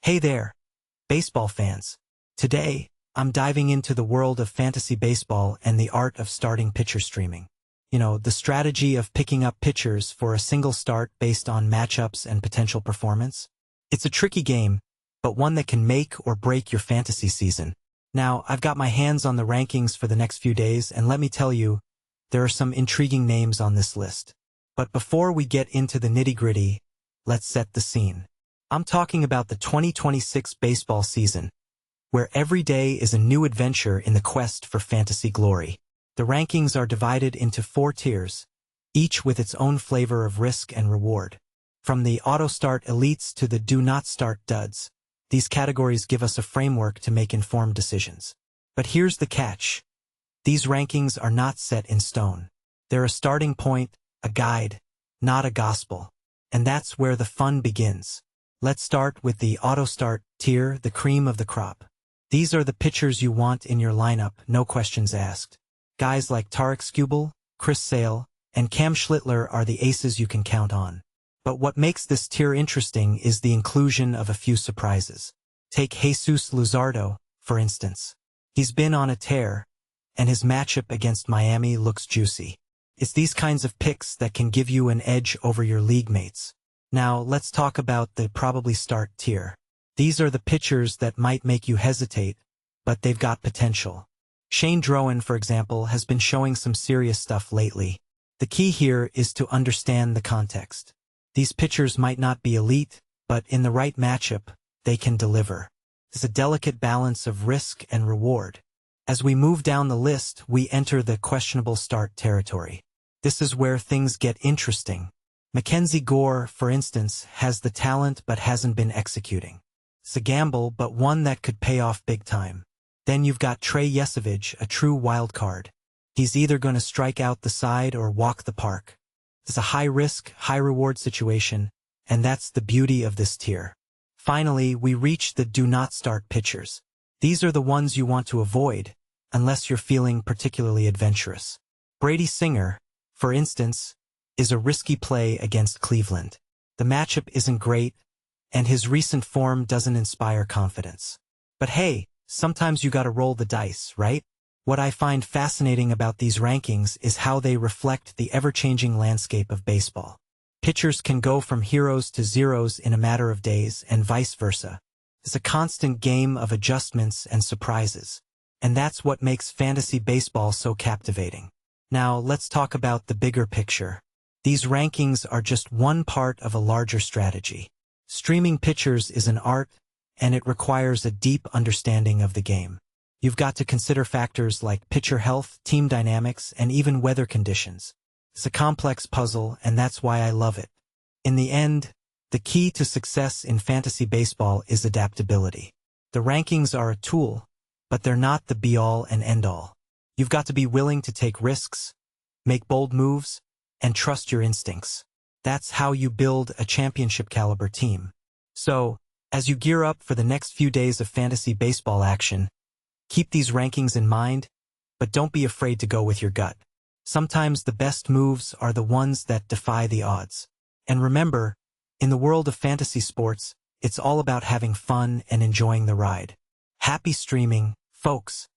Hey there, baseball fans. Today, I'm diving into the world of fantasy baseball and the art of starting pitcher streaming. The strategy of picking up pitchers for a single start based on matchups and potential performance. It's a tricky game, but one that can make or break your fantasy season. Now, I've got my hands on the rankings for the next few days, and let me tell you, there are some intriguing names on this list. But before we get into the nitty-gritty, let's set the scene. I'm talking about the 2026 baseball season, where every day is a new adventure in the quest for fantasy glory. The rankings are divided into 4 tiers, each with its own flavor of risk and reward. From the auto-start elites to the do-not-start duds, these categories give us a framework to make informed decisions. But here's the catch. These rankings are not set in stone. They're a starting point, a guide, not a gospel. And that's where the fun begins. Let's start with the auto-start tier, the cream of the crop. These are the pitchers you want in your lineup, no questions asked. Guys like Tarik Skubal, Chris Sale, and Cam Schlittler are the aces you can count on. But what makes this tier interesting is the inclusion of a few surprises. Take Jesus Luzardo, for instance. He's been on a tear, and his matchup against Miami looks juicy. It's these kinds of picks that can give you an edge over your league mates. Now, let's talk about the probably start tier. These are the pitchers that might make you hesitate, but they've got potential. Shane Drowan, for example, has been showing some serious stuff lately. The key here is to understand the context. These pitchers might not be elite, but in the right matchup, they can deliver. It's a delicate balance of risk and reward. As we move down the list, we enter the questionable start territory. This is where things get interesting. Mackenzie Gore, for instance, has the talent but hasn't been executing. It's a gamble, but one that could pay off big time. Then you've got Trey Yesavage, a true wild card. He's either going to strike out the side or walk the park. It's a high-risk, high-reward situation, and that's the beauty of this tier. Finally, we reach the do-not-start pitchers. These are the ones you want to avoid, unless you're feeling particularly adventurous. Brady Singer, for instance, is a risky play against Cleveland. The matchup isn't great, and his recent form doesn't inspire confidence. But hey, sometimes you gotta roll the dice, right? What I find fascinating about these rankings is how they reflect the ever-changing landscape of baseball. Pitchers can go from heroes to zeros in a matter of days, and vice versa. It's a constant game of adjustments and surprises. And that's what makes fantasy baseball so captivating. Now, let's talk about the bigger picture. These rankings are just one part of a larger strategy. Streaming pitchers is an art, and it requires a deep understanding of the game. You've got to consider factors like pitcher health, team dynamics, and even weather conditions. It's a complex puzzle, and that's why I love it. In the end, the key to success in fantasy baseball is adaptability. The rankings are a tool, but they're not the be-all and end-all. You've got to be willing to take risks, make bold moves, and trust your instincts. That's how you build a championship-caliber team. So, as you gear up for the next few days of fantasy baseball action, keep these rankings in mind, but don't be afraid to go with your gut. Sometimes the best moves are the ones that defy the odds. And remember, in the world of fantasy sports, it's all about having fun and enjoying the ride. Happy streaming, folks!